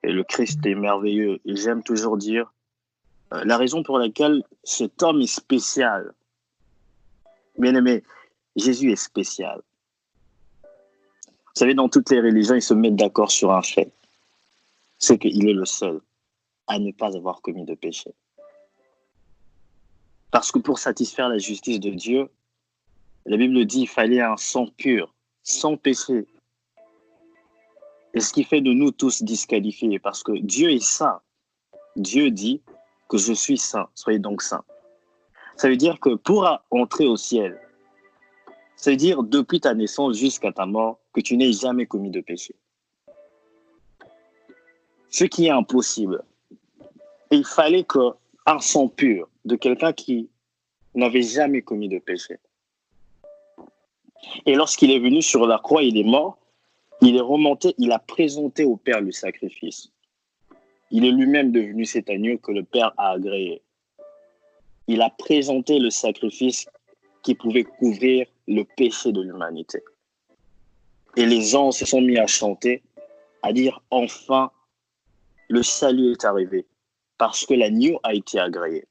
Et le Christ est merveilleux. Et j'aime toujours dire la raison pour laquelle cet homme est spécial. Bien aimé, Jésus est spécial. Vous savez, dans toutes les religions, ils se mettent d'accord sur un fait. C'est qu'il est le seul à ne pas avoir commis de péché. Parce que pour satisfaire la justice de Dieu, la Bible dit qu'il fallait un sang pur, sans péché. Et ce qui fait de nous tous disqualifiés, parce que Dieu est saint. Dieu dit que je suis saint, soyez donc saints. Ça veut dire que pour entrer au ciel, ça veut dire depuis ta naissance jusqu'à ta mort, que tu n'aies jamais commis de péché. Ce qui est impossible. Et il fallait qu'un sang pur de quelqu'un qui n'avait jamais commis de péché. Et lorsqu'il est venu sur la croix, il est mort, il est remonté, il a présenté au Père le sacrifice. Il est lui-même devenu cet agneau que le Père a agréé. Il a présenté le sacrifice qui pouvait couvrir le péché de l'humanité. Et les anges se sont mis à chanter, à dire enfin, le salut est arrivé, parce que l'agneau a été agréé.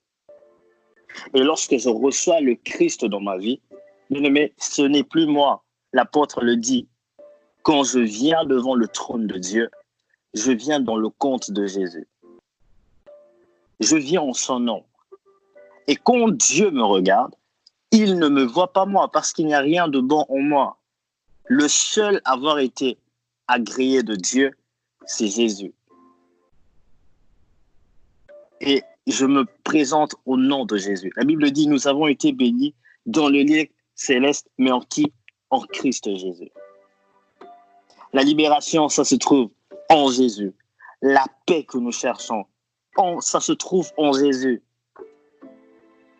Et lorsque je reçois le Christ dans ma vie, mais ce n'est plus moi, l'apôtre le dit, quand je viens devant le trône de Dieu, je viens dans le compte de Jésus. Je viens en son nom. Et quand Dieu me regarde, il ne me voit pas moi, parce qu'il n'y a rien de bon en moi. Le seul à avoir été agréé de Dieu, c'est Jésus. Et je me présente au nom de Jésus. La Bible dit, nous avons été bénis dans le lieu céleste, mais en qui? En Christ Jésus. La libération, ça se trouve en Jésus. La paix que nous cherchons, ça se trouve en Jésus.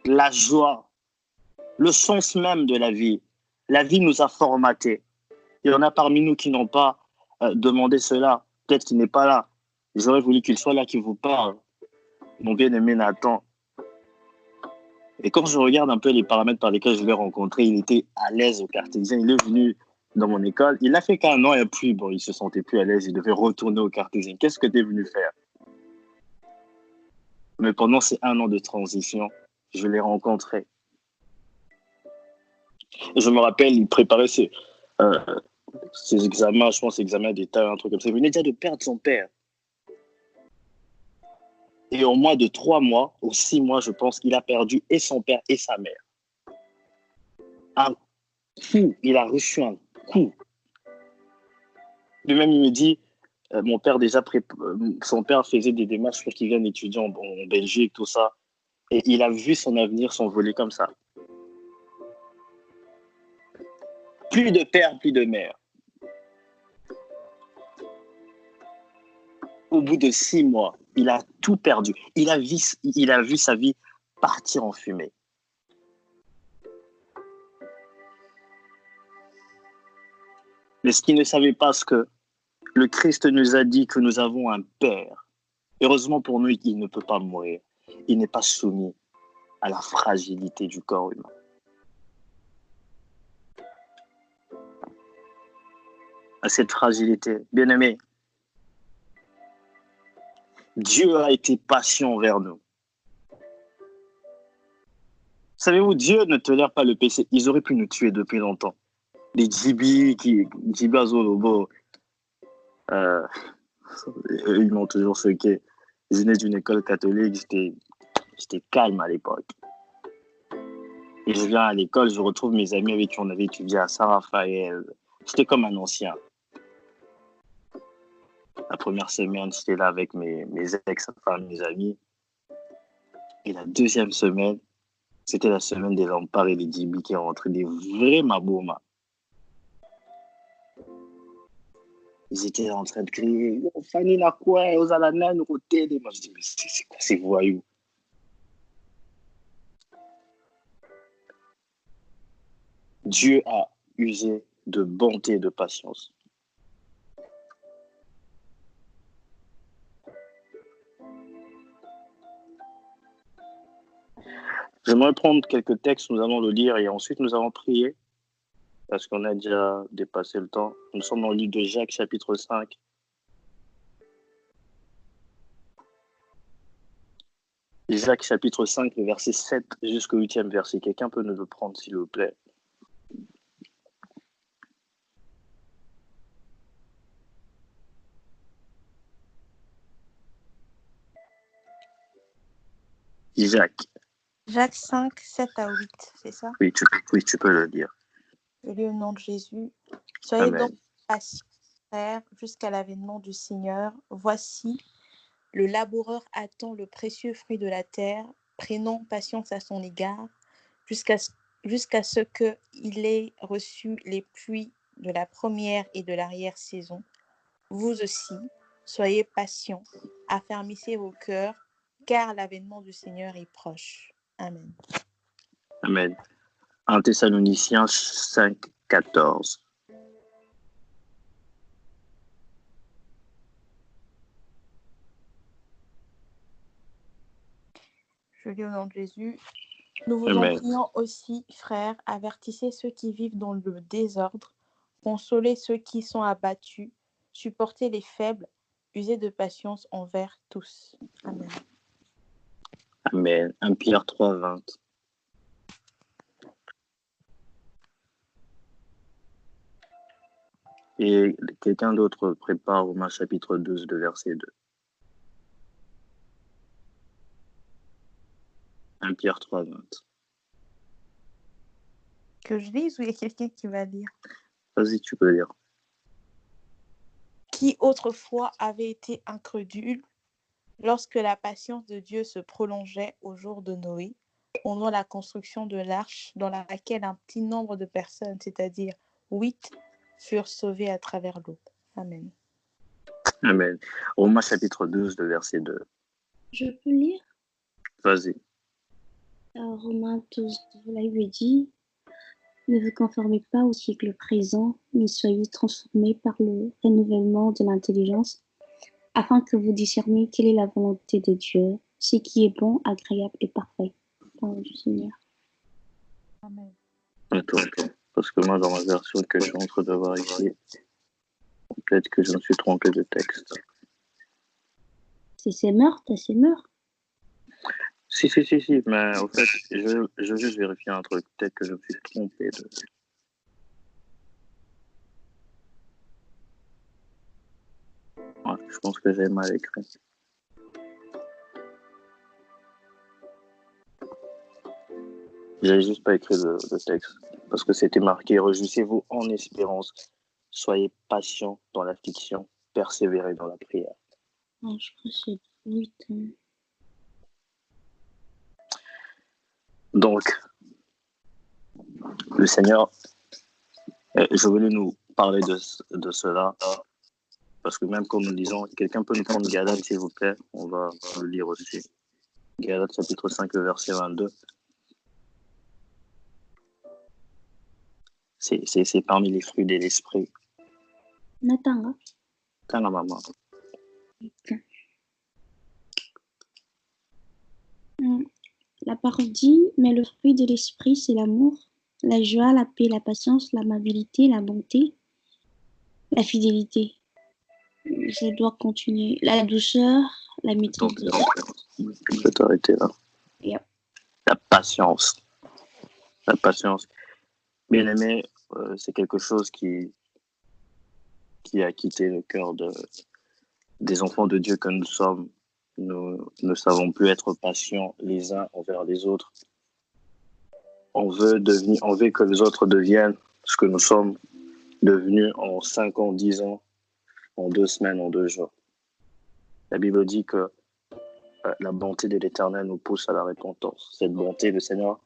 La joie, le sens même de la vie. La vie nous a formatés. Il y en a parmi nous qui n'ont pas demandé cela. Peut-être qu'il n'est pas là. J'aurais voulu qu'il soit là, qui vous parle. Mon bien-aimé Nathan. Et quand je regarde un peu les paramètres par lesquels je l'ai rencontré, il était à l'aise au cartésien. Il est venu dans mon école. Il n'a fait qu'un an et puis, bon, il se sentait plus à l'aise. Il devait retourner au cartésien. Qu'est-ce que tu es venu faire? Mais pendant ces 1 an de transition, je l'ai rencontré. Et je me rappelle, il préparait ses examens, je pense, examens d'État, un truc comme ça. Il venait déjà de perdre son père. Et au moins de 3 mois, ou 6 mois, je pense, il a perdu et son père et sa mère. Un coup, il a reçu un coup. Lui-même, il me dit, mon père déjà, son père faisait des démarches pour qu'il vienne étudier en Belgique, tout ça. Et il a vu son avenir s'envoler comme ça. Plus de père, plus de mère. Au bout de 6 mois, il a tout perdu. Il a vu sa vie partir en fumée. Mais ce qu'il ne savait pas, c'est que le Christ nous a dit que nous avons un Père. Heureusement pour nous, il ne peut pas mourir. Il n'est pas soumis à la fragilité du corps humain. À cette fragilité. Bien-aimé, Dieu a été patient envers nous. Savez-vous, Dieu ne tolère pas le péché. Ils auraient pu nous tuer depuis longtemps. Les Djibi Azolobo, ils m'ont toujours choqué. Je venais d'une école catholique, j'étais calme à l'époque. Et je viens à l'école, je retrouve mes amis avec qui on avait étudié à Saint-Raphaël. J'étais comme un ancien. La première semaine, j'étais là avec mes ex, enfin mes amis. Et la deuxième semaine, c'était la semaine des lampards et des djibis qui rentraient, des vrais maboumas. Ils étaient en train de crier « Fanny la quoi, aux alanan, au télé ». Moi, je dis « Mais c'est quoi ces voyous ?» Dieu a usé de bonté et de patience. J'aimerais prendre quelques textes, nous allons le lire et ensuite nous allons prier parce qu'on a déjà dépassé le temps. Nous sommes dans le livre de Jacques, chapitre 5. Jacques chapitre 5, le verset 7 jusqu'au 8e verset. Quelqu'un peut nous le prendre, s'il vous plaît? Jacques. Jacques 5, 7 à 8, c'est ça? Oui, tu peux le dire. Je lis au nom de Jésus. Soyez Amen. donc patients, frères, jusqu'à l'avènement du Seigneur. Voici, le laboureur attend le précieux fruit de la terre, prenant patience à son égard, jusqu'à ce qu'il ait reçu les pluies de la première et de l'arrière-saison. Vous aussi, soyez patients, affermissez vos cœurs, car l'avènement du Seigneur est proche. Amen. Amen. 1 Thessaloniciens 5, 14. Je lis au nom de Jésus. Nous vous en Amen. prions aussi, frères, avertissez ceux qui vivent dans le désordre, consolez ceux qui sont abattus, supportez les faibles, usez de patience envers tous. Amen. Amen. 1 Pierre 3, 20. Et quelqu'un d'autre prépare Romains chapitre 12, le verset 2. 1 Pierre 3, 20. Que je lise ou il y a quelqu'un qui va lire? Vas-y, tu peux lire. Qui autrefois avait été incrédule, lorsque la patience de Dieu se prolongeait au jour de Noé, pendant la construction de l'arche dans laquelle un petit nombre de personnes, c'est-à-dire 8, furent sauvées à travers l'eau. Amen. Amen. Romains chapitre 12, le verset 2. Je peux lire Vas-y. Romains 12, la Bible dit « Ne vous conformez pas au siècle présent, mais soyez transformés par le renouvellement de l'intelligence, afin que vous discerniez quelle est la volonté de Dieu, ce qui est bon, agréable et parfait. » Parole du Seigneur. Amen. Attends. Parce que moi, dans ma version que je suis en train de voir ici, peut-être que je me suis trompé de texte. C'est mort, c'est mort. Si, mais au fait, je veux juste vérifier un truc. Peut-être que je me suis trompé de... Ouais, je pense que j'ai mal écrit. J'avais juste pas écrit le texte. Parce que c'était marqué « Réjouissez-vous en espérance. Soyez patients dans l'affliction. Persévérez dans la prière. » Oh, je crois que c'est 8. Donc, le Seigneur, je voulais nous parler de cela. Parce que même comme nous disons, quelqu'un peut nous prendre Galates, s'il vous plaît. On va le lire aussi. Galates chapitre 5, verset 22. C'est parmi les fruits de l'esprit. Nathan, Quand la maman. La parole dit « Mais le fruit de l'esprit, c'est l'amour, la joie, la paix, la patience, l'amabilité, la bonté, la fidélité. » Je dois continuer. La douceur, la maîtrise de soi. Je vais t'arrêter là. Yep. La patience. La patience. Bien aimé, c'est quelque chose qui a quitté le cœur des enfants de Dieu que nous sommes. Nous ne savons plus être patients les uns envers les autres. On veut que les autres deviennent ce que nous sommes devenus en 5 ans, 10 ans, en 2 semaines, en 2 jours. La Bible dit que la bonté de l'Éternel nous pousse à la repentance. Cette bonté, le Seigneur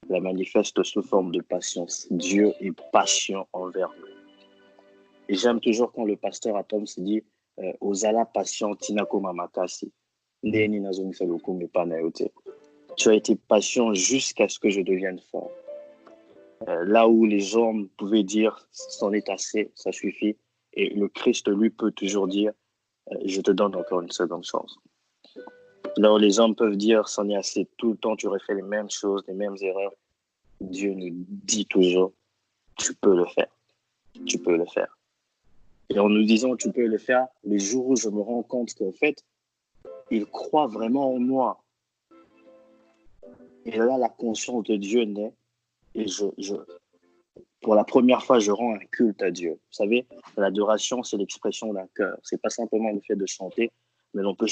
la manifeste sous forme de patience. Dieu est patient envers nous. Et j'aime toujours quand le pasteur Atom se dit Ozala patient tinako mamakasi. Tu as été patient jusqu'à ce que je devienne fort. Là où les hommes pouvaient dire c'en est assez, ça suffit, et le Christ, lui, peut toujours dire je te donne encore une seconde chance. Là où les hommes peuvent dire c'en est assez, tout le temps tu refais les mêmes choses, les mêmes erreurs, Dieu nous dit toujours tu peux le faire. Tu peux le faire. Et en nous disant tu peux le faire, les jours où je me rends compte qu'en fait, il croit vraiment en moi. Et là, la conscience de Dieu naît et pour la première fois, je rends un culte à Dieu. Vous savez, l'adoration, c'est l'expression d'un cœur. C'est pas simplement le fait de chanter, mais on peut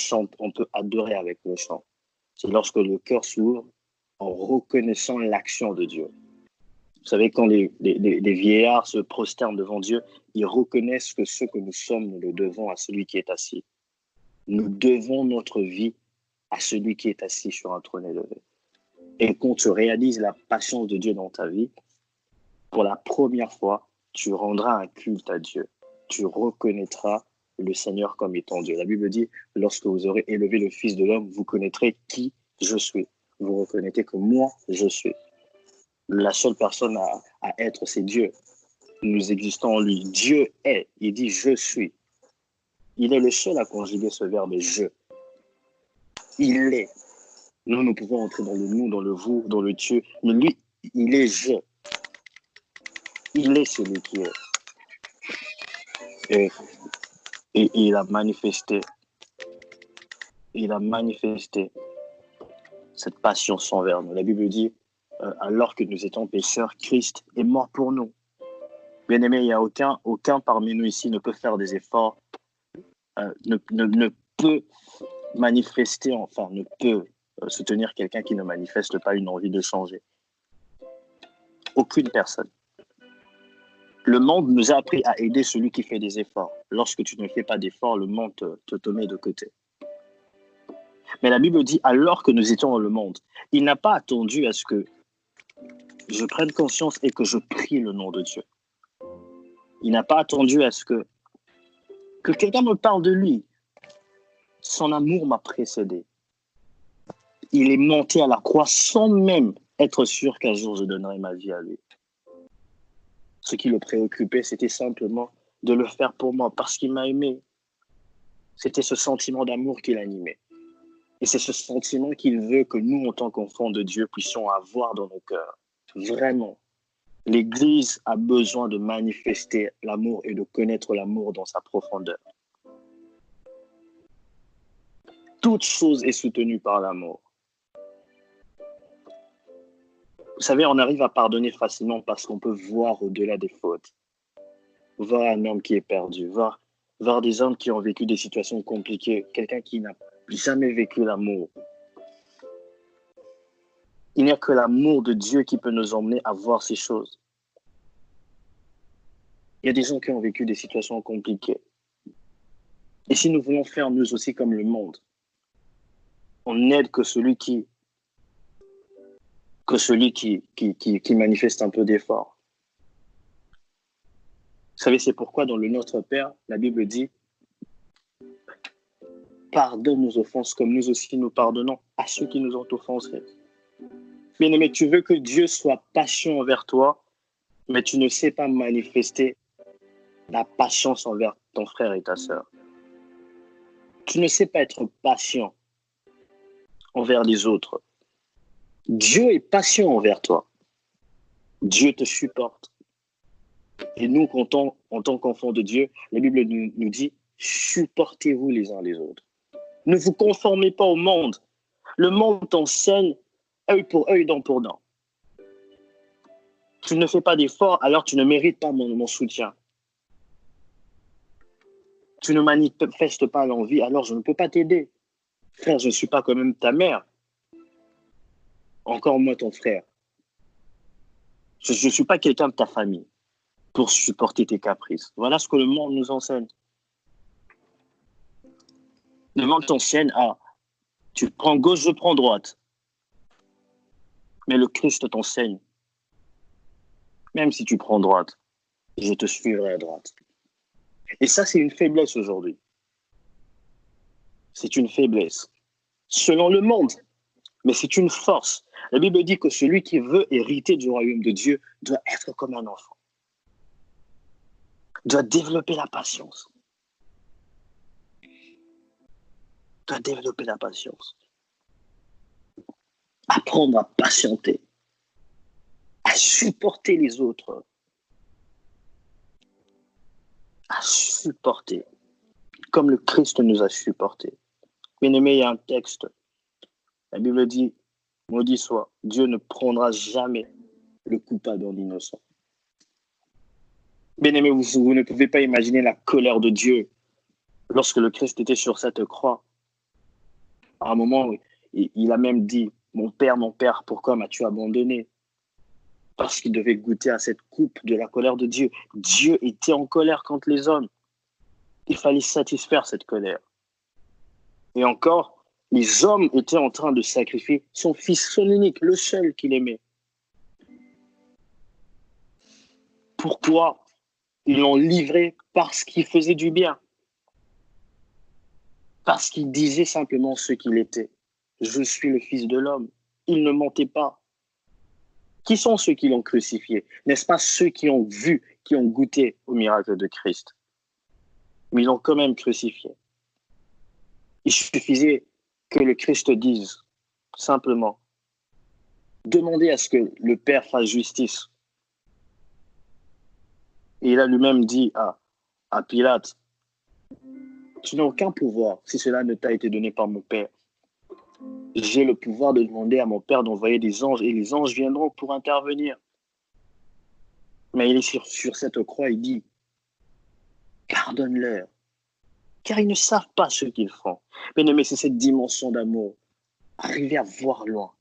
adorer avec le chant. C'est lorsque le cœur s'ouvre en reconnaissant l'action de Dieu. Vous savez, quand les vieillards se prosternent devant Dieu, ils reconnaissent que ce que nous sommes, nous le devons à celui qui est assis. Nous devons notre vie à celui qui est assis sur un trône élevé. Et quand tu réalises la patience de Dieu dans ta vie, pour la première fois, tu rendras un culte à Dieu. Tu reconnaîtras le Seigneur comme étant Dieu. La Bible dit, lorsque vous aurez élevé le Fils de l'homme, vous connaîtrez qui je suis. Vous reconnaîtrez que moi, je suis. La seule personne à être, c'est Dieu. Nous existons en lui. Dieu est. Il dit, je suis. Il est le seul à conjuguer ce verbe je. Il est. Nous pouvons entrer dans le nous, dans le vous, dans le tu. Mais lui, il est je. Il est celui qui est. Et il a manifesté. Il a manifesté cette patience envers nous. La Bible dit, alors que nous étions pécheurs, Christ est mort pour nous. Bien aimé, il n'y a aucun parmi nous ici ne peut faire des efforts, ne peut manifester, enfin, ne peut soutenir quelqu'un qui ne manifeste pas une envie de changer. Aucune personne. Le monde nous a appris à aider celui qui fait des efforts. Lorsque tu ne fais pas d'efforts, le monde te met de côté. Mais la Bible dit, alors que nous étions dans le monde, il n'a pas attendu à ce que je prenne conscience et que je prie le nom de Dieu. Il n'a pas attendu à ce que quelqu'un me parle de lui. Son amour m'a précédé. Il est monté à la croix sans même être sûr qu'un jour je donnerai ma vie à lui. Ce qui le préoccupait, c'était simplement de le faire pour moi, parce qu'il m'a aimé. C'était ce sentiment d'amour qui l'animait. Et c'est ce sentiment qu'il veut que nous, en tant qu'enfants de Dieu, puissions avoir dans nos cœurs. Vraiment. L'Église a besoin de manifester l'amour et de connaître l'amour dans sa profondeur. Toute chose est soutenue par l'amour. Vous savez, on arrive à pardonner facilement parce qu'on peut voir au-delà des fautes. Voir un homme qui est perdu, voir des hommes qui ont vécu des situations compliquées, quelqu'un qui n'a jamais vécu l'amour. Il n'y a que l'amour de Dieu qui peut nous emmener à voir ces choses. Il y a des gens qui ont vécu des situations compliquées. Et si nous voulons faire nous aussi comme le monde, on n'aide que celui qui manifeste un peu d'effort. Vous savez, c'est pourquoi dans le Notre Père, la Bible dit « Pardonne nos offenses comme nous aussi nous pardonnons à ceux qui nous ont offensés. » Bien-aimé, tu veux que Dieu soit patient envers toi, mais tu ne sais pas manifester la patience envers ton frère et ta sœur. Tu ne sais pas être patient envers les autres. Dieu est patient envers toi. Dieu te supporte. Et nous, en tant qu'enfants de Dieu, la Bible nous dit « Supportez-vous les uns les autres. Ne vous conformez pas au monde. Le monde t'enseigne œil pour œil, dent pour dent. Tu ne fais pas d'efforts, alors tu ne mérites pas mon soutien. Tu ne manifestes pas l'envie, alors je ne peux pas t'aider. Frère, je ne suis pas quand même ta mère. Encore moins ton frère. Je ne suis pas quelqu'un de ta famille pour supporter tes caprices. Voilà ce que le monde nous enseigne. Le monde t'enseigne à tu prends gauche, je prends droite. Mais le Christ t'enseigne. Même si tu prends droite, je te suivrai à droite. Et ça, c'est une faiblesse aujourd'hui. C'est une faiblesse. Selon le monde, mais c'est une force. La Bible dit que celui qui veut hériter du royaume de Dieu doit être comme un enfant. Doit développer la patience. Doit développer la patience. Apprendre à patienter. À supporter les autres. À supporter. Comme le Christ nous a supportés. Bien-aimé, il y a un texte. La Bible dit Maudit soit, Dieu ne prendra jamais le coupable en innocent. Bien-aimés, vous ne pouvez pas imaginer la colère de Dieu lorsque le Christ était sur cette croix. À un moment, il a même dit, mon Père, pourquoi m'as-tu abandonné? Parce qu'il devait goûter à cette coupe de la colère de Dieu. Dieu était en colère contre les hommes. Il fallait satisfaire cette colère. Et encore, les hommes étaient en train de sacrifier son fils, son unique, le seul qu'il aimait. Pourquoi? Ils l'ont livré parce qu'il faisait du bien. Parce qu'il disait simplement ce qu'il était. Je suis le Fils de l'homme. Il ne mentait pas. Qui sont ceux qui l'ont crucifié? N'est-ce pas ceux qui ont vu, qui ont goûté au miracle de Christ? Mais ils l'ont quand même crucifié. Il suffisait que le Christ dise simplement, demandez à ce que le Père fasse justice. Et il a lui-même dit à Pilate, tu n'as aucun pouvoir si cela ne t'a été donné par mon Père. J'ai le pouvoir de demander à mon Père d'envoyer des anges et les anges viendront pour intervenir. Mais il est sur cette croix, il dit, pardonne-leur, car ils ne savent pas ce qu'ils font. Mais c'est cette dimension d'amour, arriver à voir loin,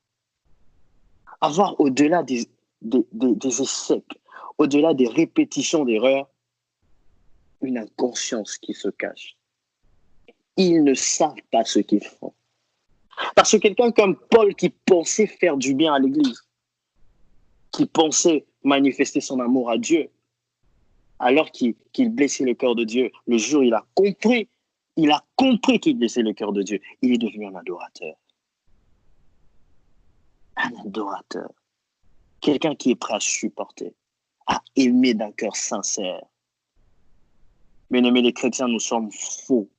à voir au-delà des échecs, au-delà des répétitions d'erreurs, une inconscience qui se cache. Ils ne savent pas ce qu'ils font. Parce que quelqu'un comme Paul qui pensait faire du bien à l'Église, qui pensait manifester son amour à Dieu, alors qu'il blessait le cœur de Dieu, le jour où il a compris qu'il blessait le cœur de Dieu, il est devenu un adorateur. Un adorateur. Quelqu'un qui est prêt à supporter, à aimer d'un cœur sincère. Bien-aimés, les chrétiens, nous sommes faux.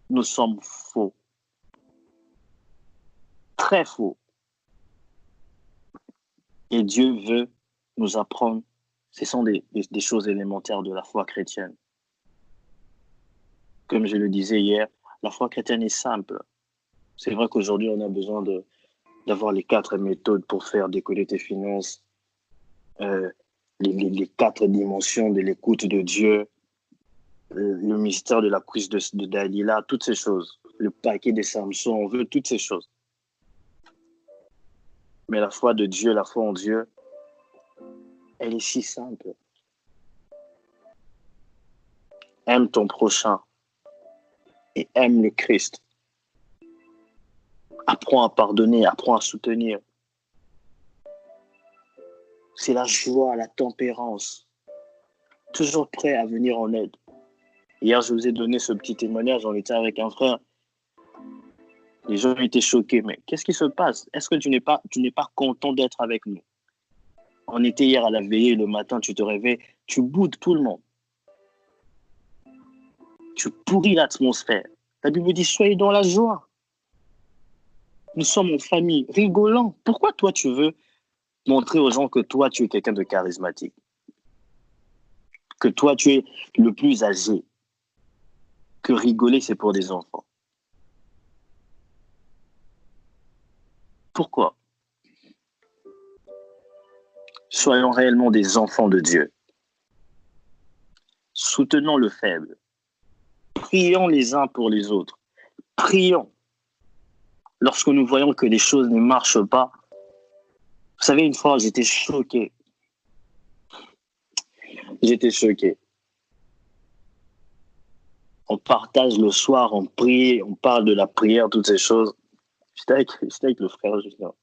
Nous sommes faux. Très faux. Et Dieu veut nous apprendre. Ce sont des choses élémentaires de la foi chrétienne. Comme je le disais hier, la foi chrétienne est simple. C'est vrai qu'aujourd'hui, on a besoin d'avoir les 4 méthodes pour faire décoller tes finances, les 4 dimensions de l'écoute de Dieu, le mystère de la prise de Dalila, toutes ces choses. Le paquet des Samson, on veut toutes ces choses. Mais la foi de Dieu, la foi en Dieu, elle est si simple. Aime ton prochain et aime le Christ. Apprends à pardonner, apprends à soutenir. C'est la joie, la tempérance. Toujours prêt à venir en aide. Hier, je vous ai donné ce petit témoignage, on était avec un frère. Les gens étaient choqués. Mais qu'est-ce qui se passe? Est-ce que tu n'es pas content d'être avec nous? On était hier à la veillée, le matin, tu te réveilles, tu boudes tout le monde. Tu pourris l'atmosphère. La Bible dit, soyez dans la joie. Nous sommes en famille, rigolant. Pourquoi toi, tu veux montrer aux gens que toi, tu es quelqu'un de charismatique? Que toi, tu es le plus âgé? Que rigoler, c'est pour des enfants? Pourquoi? Soyons réellement des enfants de Dieu. Soutenons le faible. Prions les uns pour les autres. Prions. Lorsque nous voyons que les choses ne marchent pas, vous savez, une fois, j'étais choqué. On partage le soir, on prie, on parle de la prière, toutes ces choses. J'étais avec le frère Justin.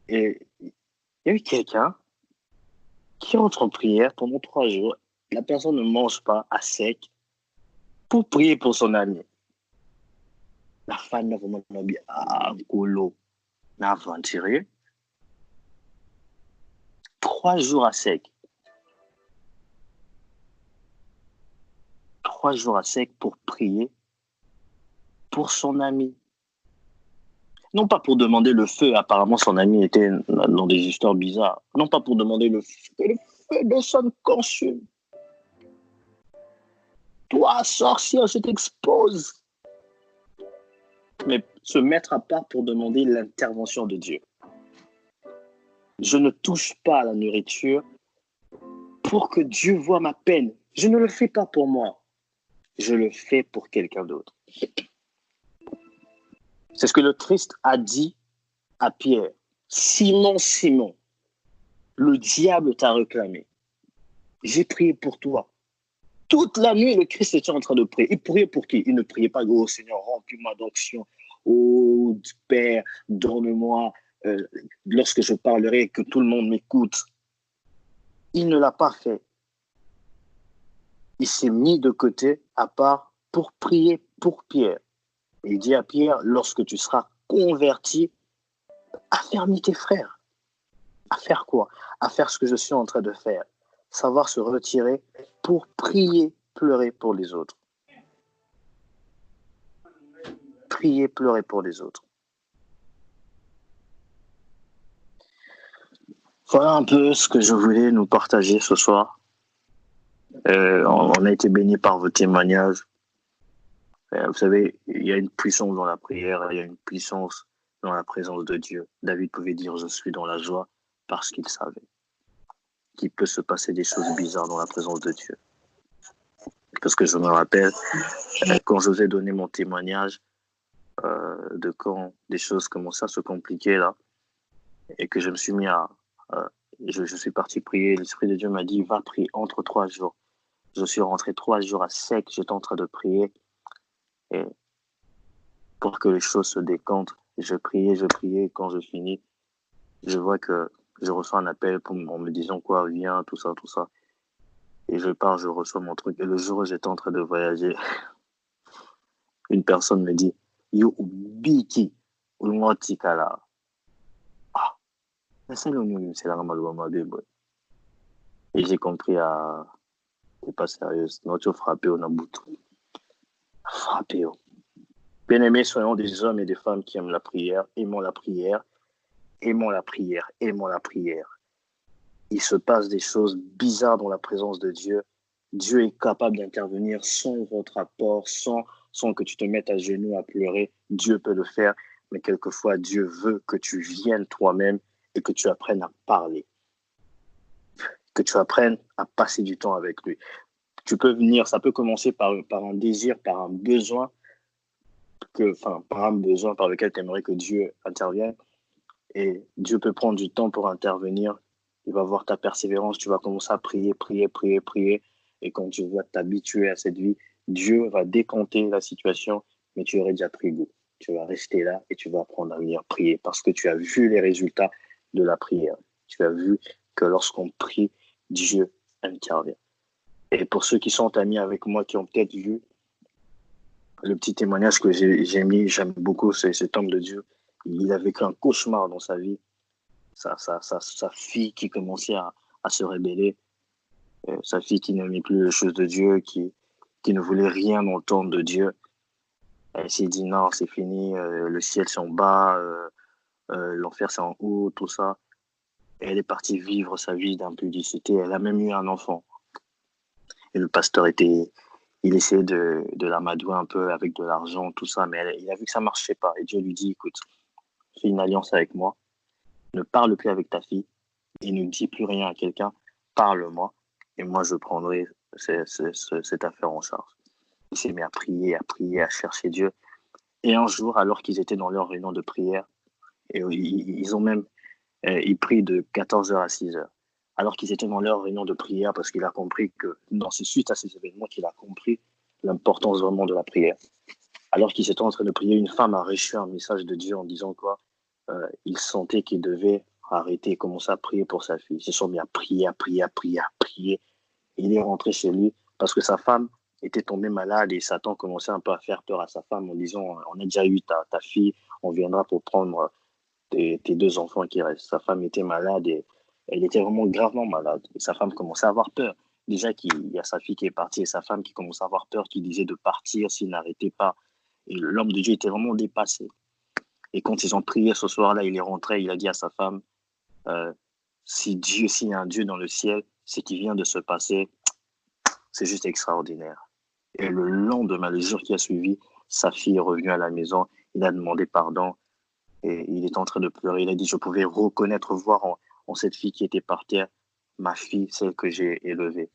Et il y a eu quelqu'un qui entre en prière pendant 3 jours. La personne ne mange pas à sec pour prier pour son ami. La femme n'a vraiment dit, colo, n'a aventuré. 3 jours à sec. 3 jours à sec pour prier pour son ami. Non pas pour demander le feu, apparemment son ami était dans des histoires bizarres. Non pas pour demander le feu de son consul. Toi, sorcière, je t'expose. Mais se mettre à part pour demander l'intervention de Dieu. Je ne touche pas à la nourriture pour que Dieu voie ma peine. Je ne le fais pas pour moi. Je le fais pour quelqu'un d'autre. C'est ce que le Christ a dit à Pierre. Simon, Simon, le diable t'a réclamé. J'ai prié pour toi. Toute la nuit, le Christ était en train de prier. Il priait pour qui? Il ne priait pas, oh Seigneur, remplis-moi d'onction. Oh Père, donne-moi, lorsque je parlerai, que tout le monde m'écoute. Il ne l'a pas fait. Il s'est mis de côté, à part, pour prier pour Pierre. Et il dit à Pierre, lorsque tu seras converti, affermis tes frères. À faire quoi? À faire ce que je suis en train de faire. Savoir se retirer pour prier, pleurer pour les autres. Prier, pleurer pour les autres. Voilà un peu ce que je voulais nous partager ce soir. On a été bénis par vos témoignages. Vous savez, il y a une puissance dans la prière, il y a une puissance dans la présence de Dieu. David pouvait dire « Je suis dans la joie » parce qu'il savait qu'il peut se passer des choses bizarres dans la présence de Dieu. Parce que je me rappelle, quand je vous ai donné mon témoignage, de quand des choses commençaient à se compliquer là, et que je me suis mis je suis parti prier, l'Esprit de Dieu m'a dit, va prier entre 3 jours. Je suis rentré 3 jours à sec, j'étais en train de prier, et pour que les choses se décantent, je priais, et quand je finis, je vois que je reçois un appel en me disant quoi, viens, tout ça. Et je pars, je reçois mon truc. Et le jour où j'étais en train de voyager, une personne me dit, yo, biki, ulmotikala. Ah, c'est la maman de boy. Et j'ai compris, c'est pas sérieux, non, tu frappé au Nabuto. Frappé. Bien aimés, soyons des hommes et des femmes qui aiment la prière, aimons la prière. Il se passe des choses bizarres dans la présence de Dieu. Dieu est capable d'intervenir sans votre apport, sans que tu te mettes à genoux à pleurer. Dieu peut le faire, mais quelquefois, Dieu veut que tu viennes toi-même et que tu apprennes à parler, que tu apprennes à passer du temps avec lui. Tu peux venir, ça peut commencer par un désir, par un besoin, par lequel tu aimerais que Dieu intervienne. Et Dieu peut prendre du temps pour intervenir. Il va voir ta persévérance. Tu vas commencer à prier. Et quand tu vas t'habituer à cette vie, Dieu va décanter la situation, mais tu aurais déjà pris goût. Tu vas rester là et tu vas apprendre à venir prier parce que tu as vu les résultats de la prière. Tu as vu que lorsqu'on prie, Dieu intervient. Et pour ceux qui sont amis avec moi, qui ont peut-être vu le petit témoignage que j'ai mis, j'aime beaucoup cet homme de Dieu. Il a vécu un cauchemar dans sa vie. Sa fille qui commençait à se rébeller. Sa fille qui n'aimait plus les choses de Dieu, qui ne voulait rien entendre de Dieu. Elle s'est dit non, c'est fini, le ciel c'est en bas, l'enfer c'est en haut, tout ça. Et elle est partie vivre sa vie d'impudicité. Elle a même eu un enfant. Et le pasteur il essayait de l'amadouer un peu avec de l'argent, tout ça, mais il a vu que ça ne marchait pas. Et Dieu lui dit, écoute, fais une alliance avec moi, ne parle plus avec ta fille et ne dis plus rien à quelqu'un, parle-moi et moi je prendrai cette affaire en charge. Il s'est mis à prier, à chercher Dieu. Et un jour, alors qu'ils étaient dans leur réunion de prière, et ils prient de 14h à 6h, alors qu'ils étaient dans leur réunion de prière, parce qu'il a compris que c'est suite à ces événements qu'il a compris l'importance vraiment de la prière. Alors qu'ils étaient en train de prier, une femme a reçu un message de Dieu en disant quoi? Il sentait qu'il devait arrêter et commencer à prier pour sa fille. Ils se sont mis à prier. Il est rentré chez lui parce que sa femme était tombée malade et Satan commençait un peu à faire peur à sa femme en disant on a déjà eu ta fille, on viendra pour prendre tes 2 enfants qui restent. Sa femme était malade et elle était vraiment gravement malade. Et sa femme commençait à avoir peur. Déjà qu'il y a sa fille qui est partie et sa femme qui commençait à avoir peur, qui disait de partir s'il n'arrêtait pas. Et l'homme de Dieu était vraiment dépassé. Et quand ils ont prié ce soir-là, il est rentré, il a dit à s'il y a un Dieu dans le ciel, ce qui vient de se passer, c'est juste extraordinaire. Et le lendemain, le jour qui a suivi, sa fille est revenue à la maison il a demandé pardon et il est en train de pleurer. Il a dit, je pouvais reconnaître, voir en cette fille qui était par terre, ma fille, celle que j'ai élevée.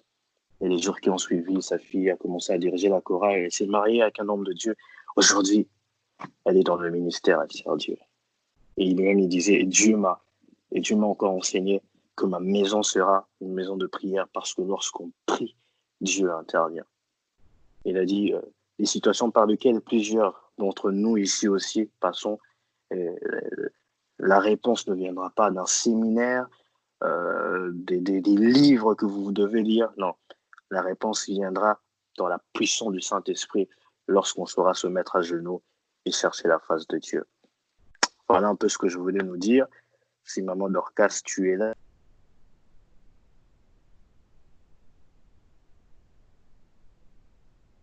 Et les jours qui ont suivi, sa fille a commencé à diriger la chorale, elle s'est mariée avec un homme de Dieu. Aujourd'hui, elle est dans le ministère, elle sert Dieu. Et il disait, Dieu m'a encore enseigné que ma maison sera une maison de prière parce que lorsqu'on prie, Dieu intervient. Il a dit, les situations par lesquelles plusieurs d'entre nous ici aussi passons, la réponse ne viendra pas d'un séminaire, des livres que vous devez lire. Non, la réponse viendra dans la puissance du Saint-Esprit lorsqu'on saura se mettre à genoux et chercher la face de Dieu. Voilà un peu ce que je voulais nous dire. Si maman Dorcas, tu es là,